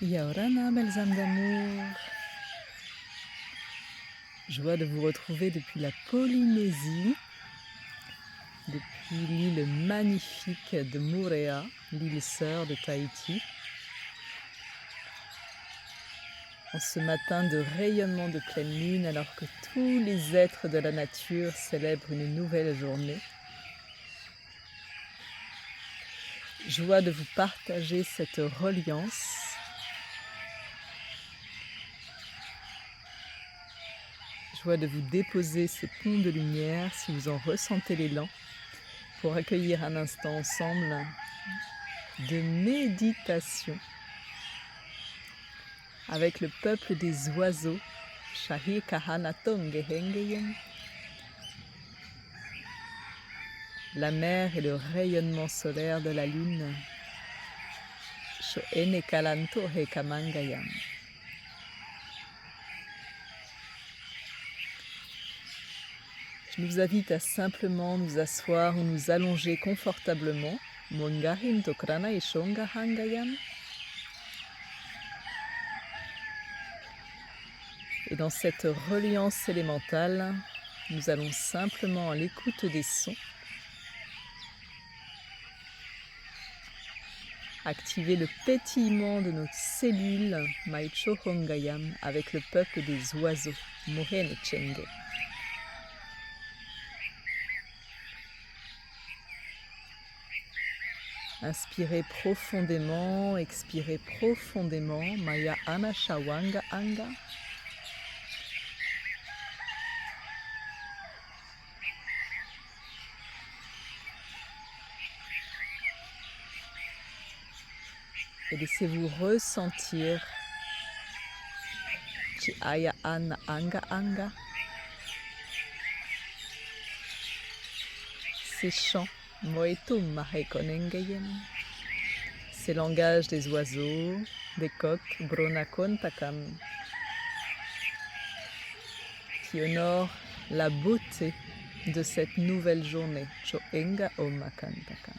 Yaorana, belles âmes d'amour. Joie de vous retrouver depuis la Polynésie, depuis l'île magnifique de Moorea, l'île sœur de Tahiti. En ce matin de rayonnement de pleine lune, alors que tous les êtres de la nature célèbrent une nouvelle journée. Joie de vous partager cette reliance. Joie de vous déposer ce pont de lumière si vous en ressentez l'élan pour accueillir un instant ensemble de méditation avec le peuple des oiseaux, Shahi Kahana Tongehengeyem. La mer et le rayonnement solaire de la lune, Shoene Kalanto Hekamangayam. Je nous invite à simplement nous asseoir ou nous allonger confortablement. Mongahin Tokrana Ishongahangayam. Et dans cette reliance élémentale, nous allons simplement à l'écoute des sons activer le pétillement de nos cellules Maicho Hongayam avec le peuple des oiseaux, Mohene Chenge. Inspirez profondément, expirez profondément, Maya Anashawanga Anga. Et laissez-vous ressentir Chiaya Ana Anga Anga. Ces chants, Moetum Mahekonengeyem. Ces langages des oiseaux, des coqs, Bronakon Takam, qui honorent la beauté de cette nouvelle journée, Choenga Omakan Takam.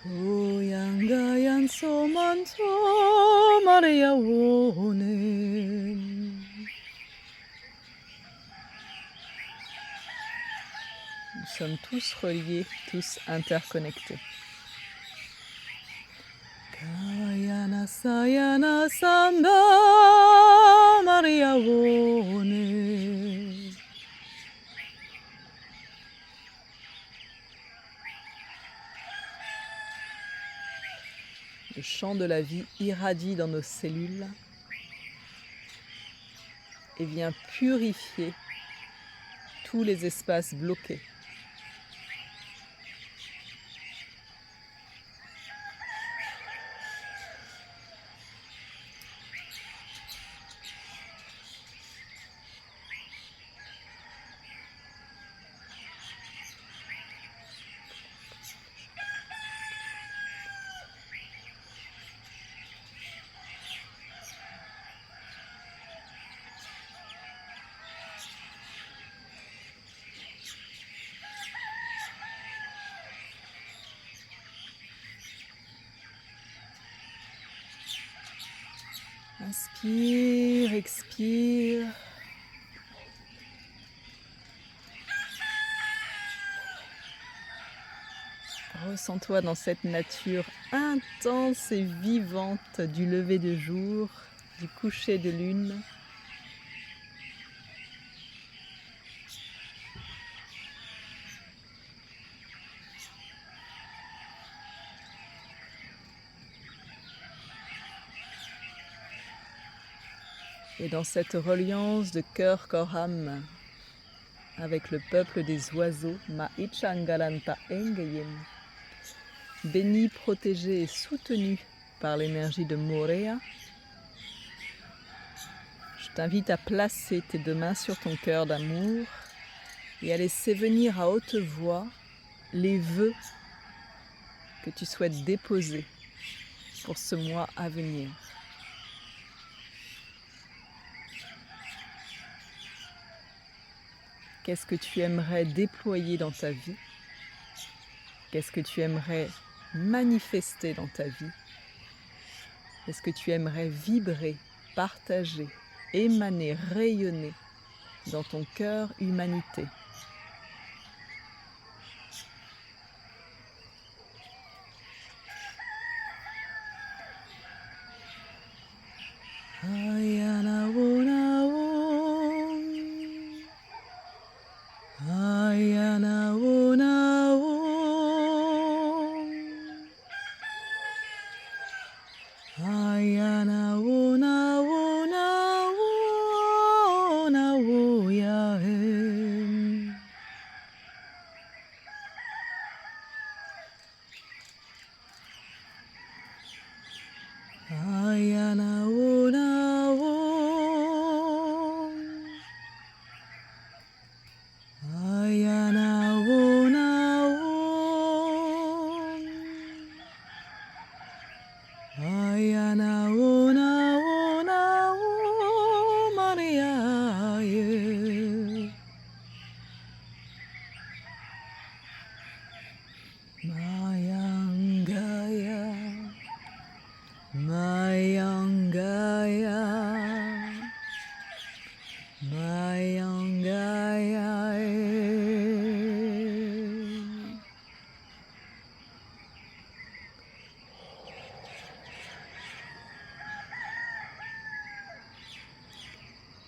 Goyangayan somanto Maria Wone. Nous sommes tous reliés, tous interconnectés. Kayana Sayana Sanda Maria Wone. Le chant de la vie irradie dans nos cellules et vient purifier tous les espaces bloqués. Inspire, expire. Ressens-toi dans cette nature intense et vivante du lever de jour, du coucher de lune. Et dans cette reliance de cœur, corps, âme, avec le peuple des oiseaux, Maichangalanta Engeyem, béni, protégé et soutenu par l'énergie de Morea, je t'invite à placer tes deux mains sur ton cœur d'amour et à laisser venir à haute voix les vœux que tu souhaites déposer pour ce mois à venir. Qu'est-ce que tu aimerais déployer dans ta vie? Qu'est-ce que tu aimerais manifester dans ta vie? Qu'est-ce que tu aimerais vibrer, partager, émaner, rayonner dans ton cœur humanité?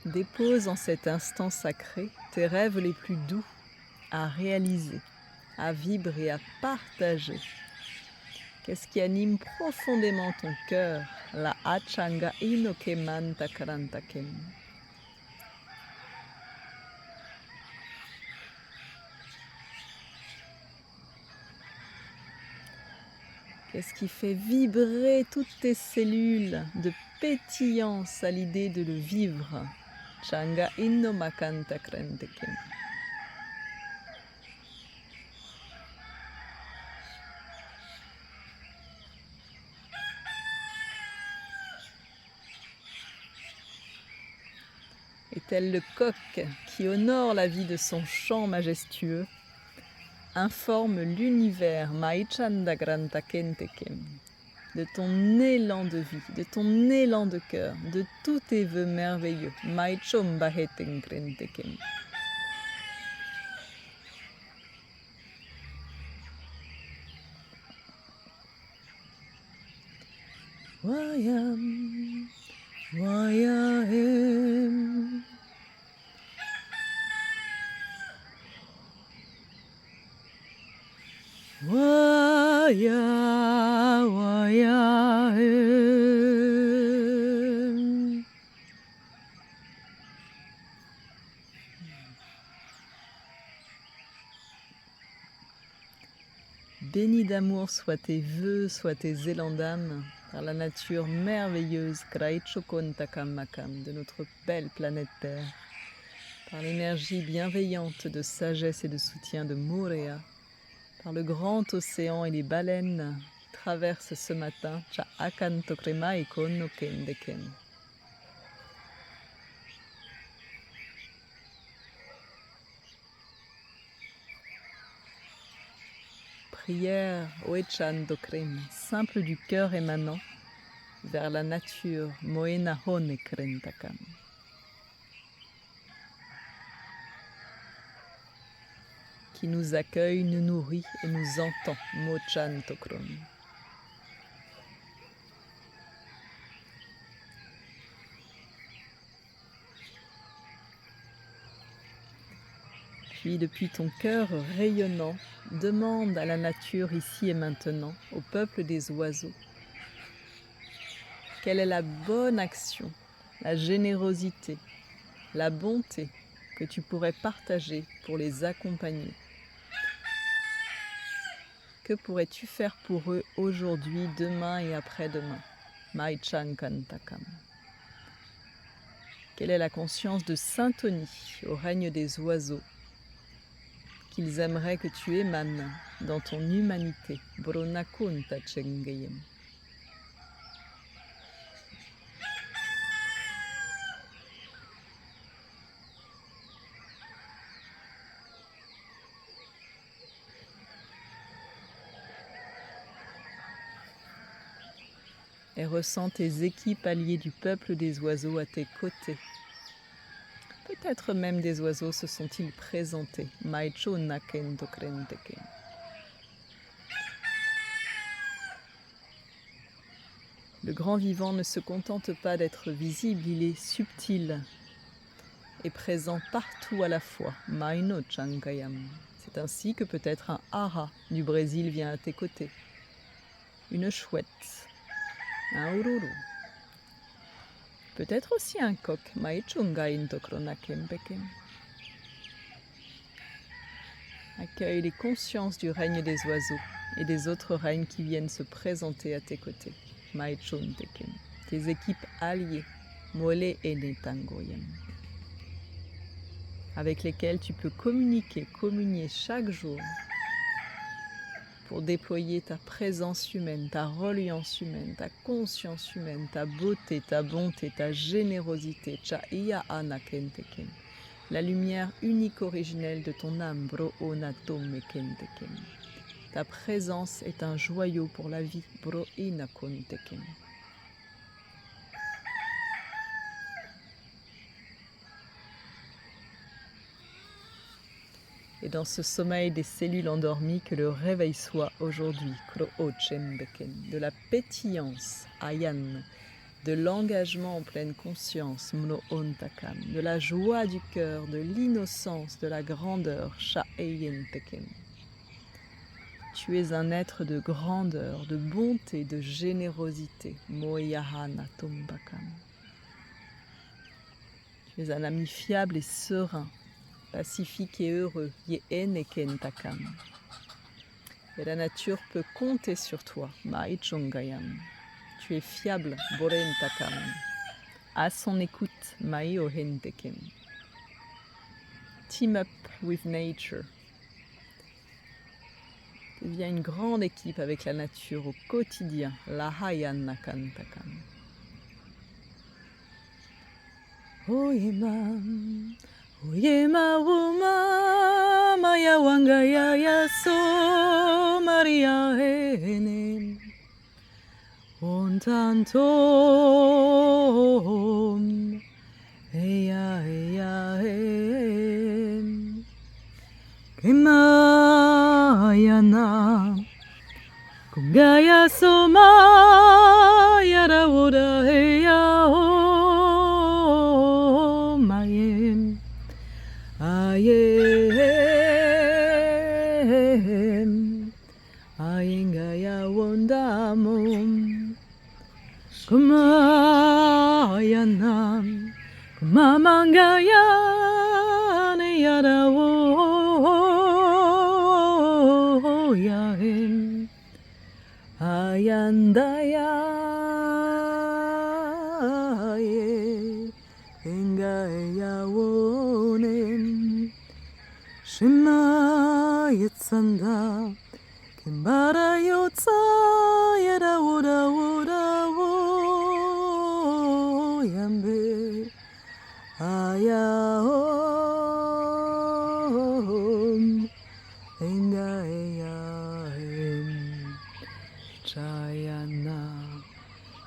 Dépose en cet instant sacré tes rêves les plus doux à réaliser, à vibrer, à partager. Qu'est-ce qui anime profondément ton cœur? La Achanga Inoke Manta Karantakem. Qu'est-ce qui fait vibrer toutes tes cellules de pétillance à l'idée de le vivre? Changa Inno Makanta Karantakem. Et tel le coq qui honore la vie de son chant majestueux, informe l'univers Maichanda Grantakentekem de ton élan de vie, de ton élan de cœur, de tous tes vœux merveilleux. Maichomba Hetengrentekem. Wayam, Wayahem. Waya, Wayahem. Bénis d'amour soient tes vœux, soient tes élans d'âme, par la nature merveilleuse Kraichokontakam de notre belle planète Terre, par l'énergie bienveillante de sagesse et de soutien de Morea, par le grand océan et les baleines qui traversent ce matin Cha'akantokrema et Konokendeken. Prière Oechan Dokrem, simple du cœur émanant, vers la nature Moena Hone qui nous accueille, nous nourrit et nous entend. Mochan Tokron. Puis depuis ton cœur rayonnant, demande à la nature ici et maintenant, au peuple des oiseaux, quelle est la bonne action, la générosité, la bonté que tu pourrais partager pour les accompagner. Que pourrais-tu faire pour eux aujourd'hui, demain et après-demain? Maichan Kantakam. Quelle est la conscience de syntonie au règne des oiseaux qu'ils aimeraient que tu émanes dans ton humanité? Bronakunta Chengeyem. Et ressens tes équipes alliées du peuple des oiseaux à tes côtés. Peut-être même des oiseaux se sont-ils présentés. Maicho naken tokrenteken. Le grand vivant ne se contente pas d'être visible, il est subtil et présent partout à la fois. Maino chankayam. C'est ainsi que peut-être un hara du Brésil vient à tes côtés. Une chouette. Un ururu. Peut-être aussi un coq. Maichungain tokronakembekem. Accueille les consciences du règne des oiseaux et des autres règnes qui viennent se présenter à tes côtés. Maichuntekem. Tes équipes alliées. Mole et netangoyam. Avec lesquelles tu peux communier chaque jour pour déployer ta présence humaine, ta reliance humaine, ta conscience humaine, ta beauté, ta bonté, ta générosité, Chaiya Anakenteken, la lumière unique originelle de ton âme, Bro Onatomekenteken. Ta présence est un joyau pour la vie, Bro Inakonteken. Et dans ce sommeil des cellules endormies, que le réveil soit aujourd'hui, de la pétillance, Ayan, de l'engagement en pleine conscience, de la joie du cœur, de l'innocence, de la grandeur, Tu es un être de grandeur, de bonté, de générosité, Tu es un ami fiable et serein, pacifique et heureux, et la nature peut compter sur toi, Maichongayam. Tu es fiable, Borentakam. À son écoute, Maiohentekem. Team up with nature. Deviens une grande équipe avec la nature au quotidien, Lahayanakantakam. Oyemam. Oyema wuma maya wanga ya so Maria hene ontantom eya hem kemayana kungaya so maya rawoda eya o mayem Ayengaya wondamom Kumayanam Kumamangaya Neyadawo Yahim Ayandaya Engaya wonem Shema Yitzanda Kimbara Yotsa Yada Woda Woda Wo Yambe Aya Om Enga Em Chayana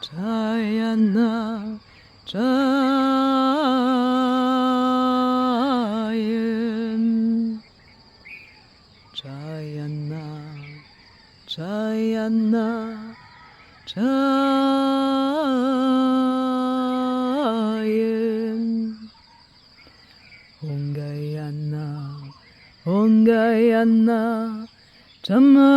Chayana Chayam Chayana, Chayem, Ongayana, Ongayana, Chamayayahem,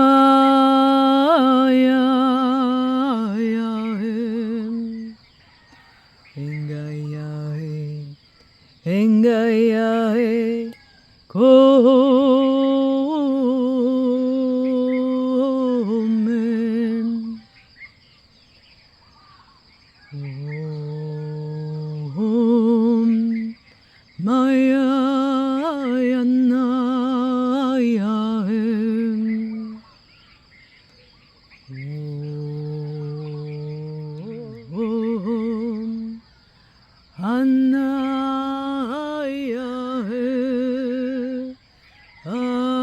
Engayahe, Engayahe, Komen. Om Mayayanayam. Om Anayahe Ayaom.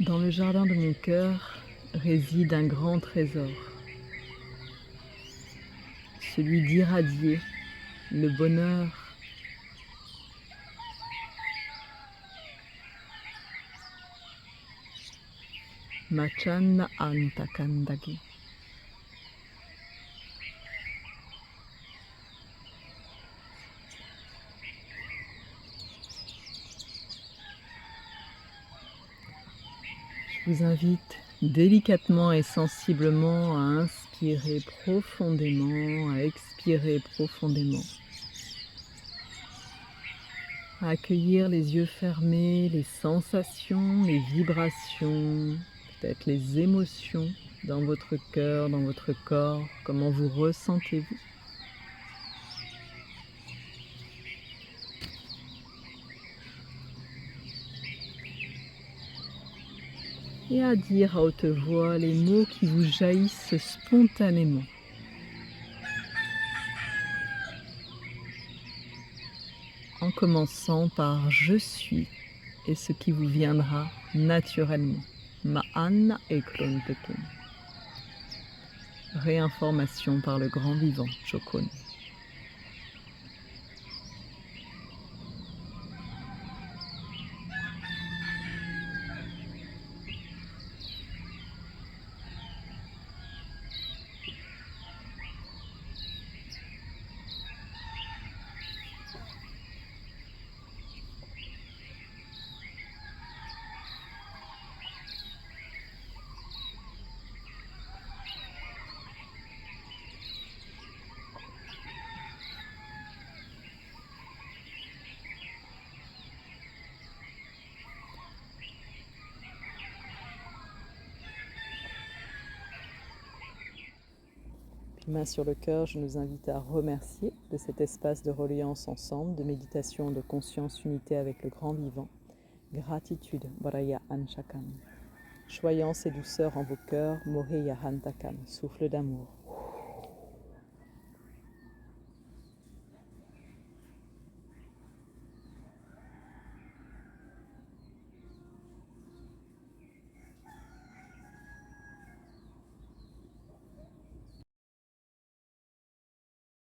Dans le jardin de mon cœur réside un grand trésor, celui d'irradier le bonheur, Machanna Antakandagi. Je vous invite délicatement et sensiblement à inspirer profondément, à expirer profondément, à accueillir les yeux fermés, les sensations, les vibrations, peut-être les émotions dans votre cœur, dans votre corps, comment vous ressentez-vous. Et à dire à haute voix les mots qui vous jaillissent spontanément. En commençant par « je suis » et ce qui vous viendra naturellement. Ma'an ekrontekin. Réinformation par le grand vivant, Chokon. Main sur le cœur, je nous invite à remercier de cet espace de reliance ensemble, de méditation, de conscience, unité avec le grand vivant. Gratitude, Varaya Anshakam. Choyance et douceur en vos cœurs, Moheya Hantakam, souffle d'amour.